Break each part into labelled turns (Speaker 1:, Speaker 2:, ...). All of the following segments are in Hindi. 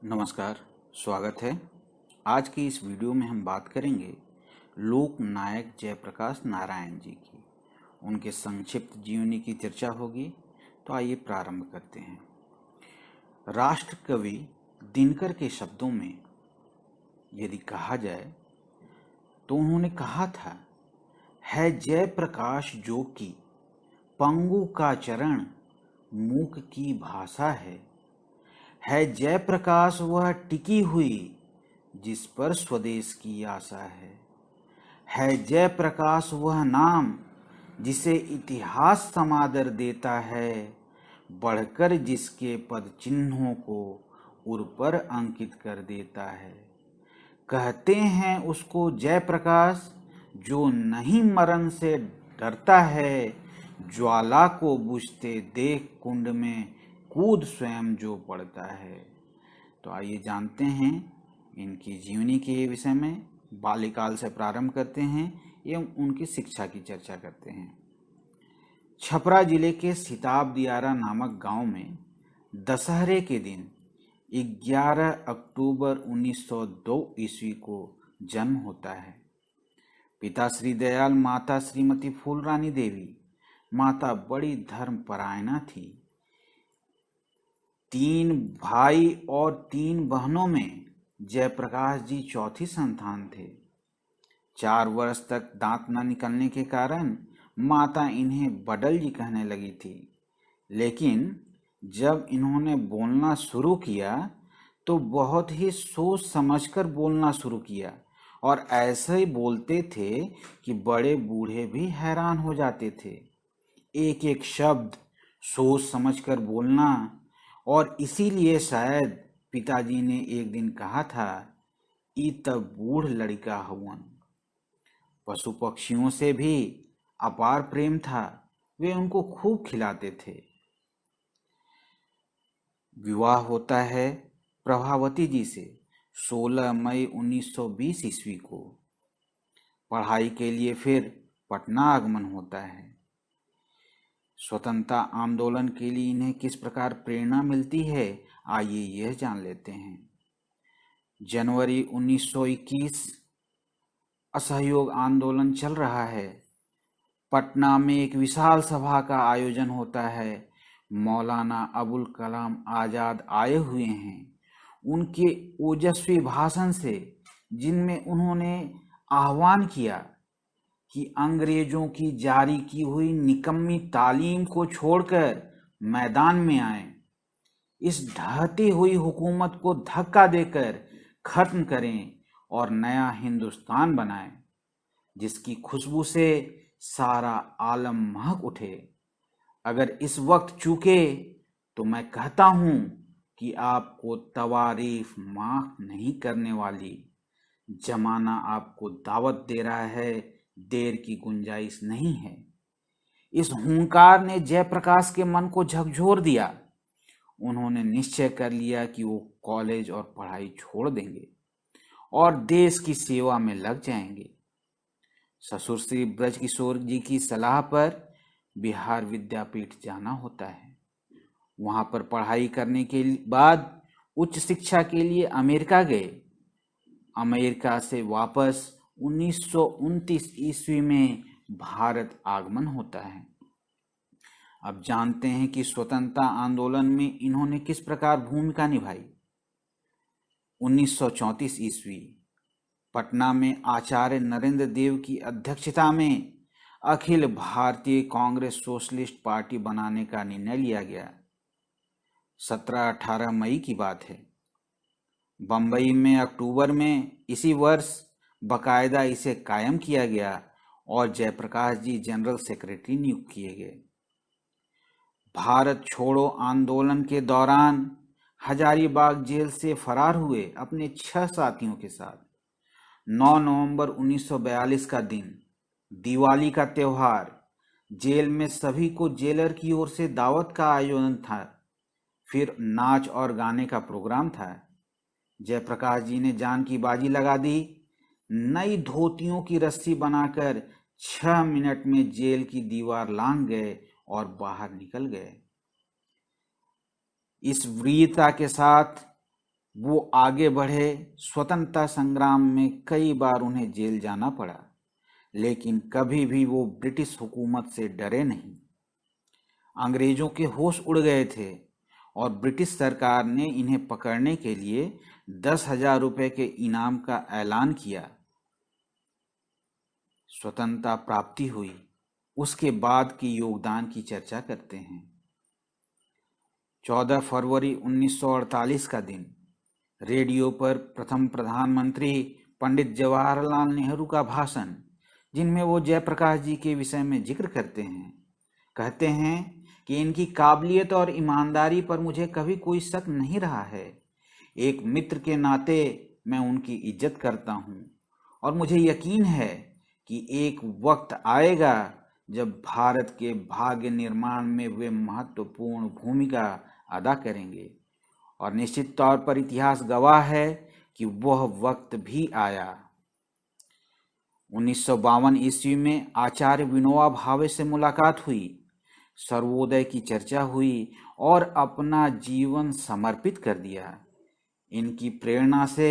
Speaker 1: नमस्कार, स्वागत है। आज की इस वीडियो में हम बात करेंगे लोक नायक जयप्रकाश नारायण जी की। उनके संक्षिप्त जीवनी की चर्चा होगी। तो आइए प्रारंभ करते हैं। राष्ट्र कवि दिनकर के शब्दों में यदि कहा जाए तो उन्होंने कहा था, है जयप्रकाश जो कि पंगु का चरण मूक की भाषा है जयप्रकाश वह टिकी हुई जिस पर स्वदेश की आशा है जयप्रकाश वह नाम जिसे इतिहास समादर देता है, बढ़कर जिसके पद चिन्हों को उर पर अंकित कर देता है। कहते हैं उसको जयप्रकाश जो नहीं मरण से डरता है, ज्वाला को बुझते देख कुंड में कूद स्वयं जो पड़ता है। तो आइए जानते हैं इनकी जीवनी के विषय में। बाल्यकाल से प्रारंभ करते हैं एवं उनकी शिक्षा की चर्चा करते हैं। छपरा जिले के सिताब दियारा नामक गांव में दशहरे के दिन 11 अक्टूबर 1902 ईस्वी को जन्म होता है। पिता श्री दयाल, माता श्रीमती फूलरानी देवी। माता बड़ी धर्मपरायणा थी। 3 भाई और 3 बहनों में जयप्रकाश जी चौथी संतान थे। 4 वर्ष तक दांत न निकलने के कारण माता इन्हें बडल जी कहने लगी थी, लेकिन जब इन्होंने बोलना शुरू किया तो बहुत ही सोच समझकर बोलना शुरू किया और ऐसे ही बोलते थे कि बड़े बूढ़े भी हैरान हो जाते थे। एक एक शब्द सोच समझकर बोलना, और इसीलिए शायद पिताजी ने एक दिन कहा था, ई तब बूढ़ लड़का हुवन। पशु पक्षियों से भी अपार प्रेम था। वे उनको खूब खिलाते थे। विवाह होता है प्रभावती जी से 16 मई 1920 ईस्वी को। पढ़ाई के लिए फिर पटना आगमन होता है। स्वतंत्रता आंदोलन के लिए इन्हें किस प्रकार प्रेरणा मिलती है, आइए यह जान लेते हैं। जनवरी 1921 असहयोग आंदोलन चल रहा है। पटना में एक विशाल सभा का आयोजन होता है। मौलाना अबुल कलाम आजाद आए हुए हैं। उनके ओजस्वी भाषण से, जिनमें उन्होंने आह्वान किया कि अंग्रेजों की जारी की हुई निकम्मी तालीम को छोड़कर मैदान में आए, इस ढहती हुई हुकूमत को धक्का देकर खत्म करें और नया हिंदुस्तान बनाएं, जिसकी खुशबू से सारा आलम महक उठे। अगर इस वक्त चूके तो मैं कहता हूं कि आपको तवारीफ माफ नहीं करने वाली। जमाना आपको दावत दे रहा है, देर की गुंजाइश नहीं है। इस हुंकार ने जयप्रकाश के मन को झकझोर दिया। उन्होंने निश्चय कर लिया कि वो कॉलेज और पढ़ाई छोड़ देंगे और देश की सेवा में लग जाएंगे। ससुर श्री ब्रजकिशोर जी की सलाह पर बिहार विद्यापीठ जाना होता है। वहां पर पढ़ाई करने के बाद उच्च शिक्षा के लिए अमेरिका गए। अमेरिका से वापस 1929 ईस्वी में भारत आगमन होता है। अब जानते हैं कि स्वतंत्रता आंदोलन में इन्होंने किस प्रकार भूमिका निभाई। 1934 ईस्वी पटना में आचार्य नरेंद्र देव की अध्यक्षता में अखिल भारतीय कांग्रेस सोशलिस्ट पार्टी बनाने का निर्णय लिया गया। 17-18 मई की बात है। बंबई में अक्टूबर में इसी वर्ष बकायदा इसे कायम किया गया और जयप्रकाश जी जनरल सेक्रेटरी नियुक्त किए गए। भारत छोड़ो आंदोलन के दौरान हजारीबाग जेल से फरार हुए अपने 6 साथियों के साथ 9 नवंबर 1942 का दिन, दिवाली का त्योहार, जेल में सभी को जेलर की ओर से दावत का आयोजन था। फिर नाच और गाने का प्रोग्राम था। जयप्रकाश जी ने जान की बाजी लगा दी। नई धोतियों की रस्सी बनाकर 6 मिनट में जेल की दीवार लांघ गए और बाहर निकल गए। इस वीरता के साथ वो आगे बढ़े। स्वतंत्रता संग्राम में कई बार उन्हें जेल जाना पड़ा, लेकिन कभी भी वो ब्रिटिश हुकूमत से डरे नहीं। अंग्रेजों के होश उड़ गए थे और ब्रिटिश सरकार ने इन्हें पकड़ने के लिए 10,000 रुपए के इनाम का ऐलान किया। स्वतंत्रता प्राप्ति हुई, उसके बाद के योगदान की चर्चा करते हैं। 14 फरवरी 1948 का दिन, रेडियो पर प्रथम प्रधानमंत्री पंडित जवाहरलाल नेहरू का भाषण, जिनमें वो जयप्रकाश जी के विषय में जिक्र करते हैं। कहते हैं कि इनकी काबिलियत और ईमानदारी पर मुझे कभी कोई शक नहीं रहा है। एक मित्र के नाते मैं उनकी इज्जत करता हूँ और मुझे यकीन है कि एक वक्त आएगा जब भारत के भाग्य निर्माण में वे महत्वपूर्ण भूमिका अदा करेंगे, और निश्चित तौर पर इतिहास गवाह है कि वह वक्त भी आया। 1952 ईस्वी में आचार्य विनोबा भावे से मुलाकात हुई, सर्वोदय की चर्चा हुई और अपना जीवन समर्पित कर दिया। इनकी प्रेरणा से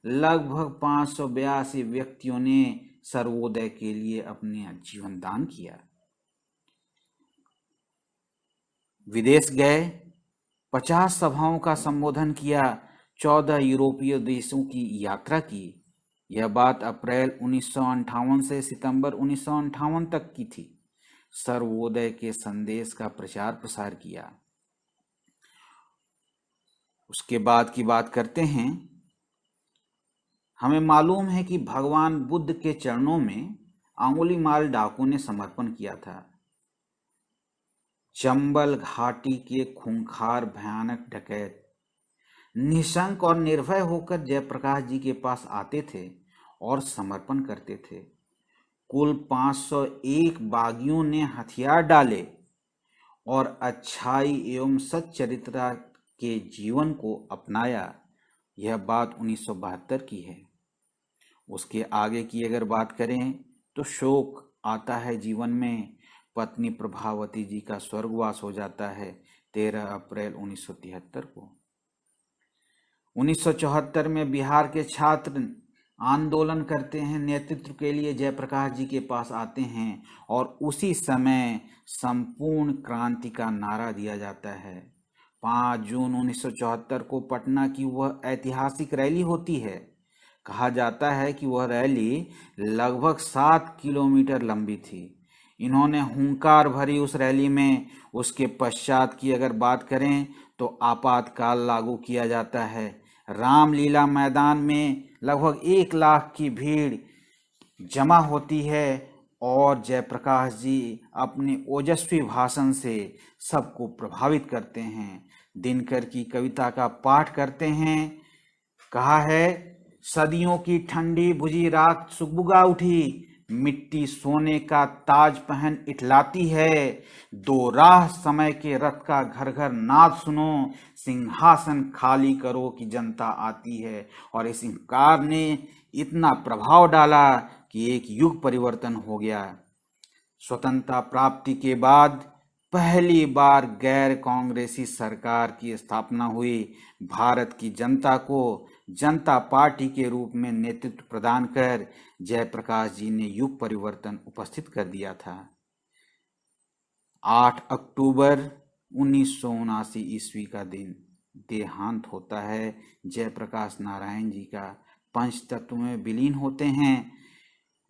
Speaker 1: लगभग 582 व्यक्तियों ने सर्वोदय के लिए अपने जीवन दान किया। विदेश गए, 50 सभाओं का संबोधन किया, 14 यूरोपीय देशों की यात्रा की। यह बात अप्रैल 1958 से सितंबर 1958 तक की थी। सर्वोदय के संदेश का प्रचार प्रसार किया। उसके बाद की बात करते हैं। हमें मालूम है कि भगवान बुद्ध के चरणों में अंगुलीमाल डाकू ने समर्पण किया था। चंबल घाटी के खूंखार भयानक डकैत निशंक और निर्भय होकर जयप्रकाश जी के पास आते थे और समर्पण करते थे। कुल 501 बागियों ने हथियार डाले और अच्छाई एवं सच्चरित्रता के जीवन को अपनाया। यह बात 1972 की है। उसके आगे की अगर बात करें तो शोक आता है जीवन में। पत्नी प्रभावती जी का स्वर्गवास हो जाता है 13 अप्रैल 1973 को। 1974 में बिहार के छात्र आंदोलन करते हैं, नेतृत्व के लिए जयप्रकाश जी के पास आते हैं और उसी समय संपूर्ण क्रांति का नारा दिया जाता है। 5 जून 1974 को पटना की वह ऐतिहासिक रैली होती है। कहा जाता है कि वह रैली लगभग 7 किलोमीटर लंबी थी। इन्होंने हुंकार भरी उस रैली में। उसके पश्चात की अगर बात करें तो आपातकाल लागू किया जाता है। रामलीला मैदान में लगभग 1 लाख की भीड़ जमा होती है और जयप्रकाश जी अपने ओजस्वी भाषण से सबको प्रभावित करते हैं। दिनकर की कविता का पाठ करते हैं। कहा है, सदियों की ठंडी भुजी रात सुगबुगा उठी, मिट्टी सोने का ताज पहन इठलाती है। दो राह समय के रथ का घर घर नाद सुनो, सिंहासन खाली करो कि जनता आती है। और इस इंकार ने इतना प्रभाव डाला कि एक युग परिवर्तन हो गया। स्वतंत्रता प्राप्ति के बाद पहली बार गैर कांग्रेसी सरकार की स्थापना हुई। भारत की जनता को जनता पार्टी के रूप में नेतृत्व प्रदान कर जयप्रकाश जी ने युग परिवर्तन उपस्थित कर दिया था। 8 अक्टूबर 1979 ईस्वी का दिन देहांत होता है जयप्रकाश नारायण जी का। पंचतत्व में विलीन होते हैं।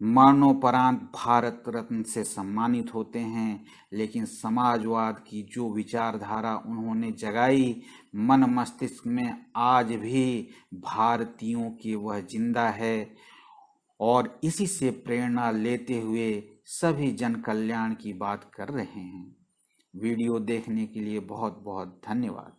Speaker 1: मरणोपरांत भारत रत्न से सम्मानित होते हैं। लेकिन समाजवाद की जो विचारधारा उन्होंने जगाई, मन मस्तिष्क में आज भी भारतीयों की वह जिंदा है और इसी से प्रेरणा लेते हुए सभी जन कल्याण की बात कर रहे हैं। वीडियो देखने के लिए बहुत बहुत धन्यवाद।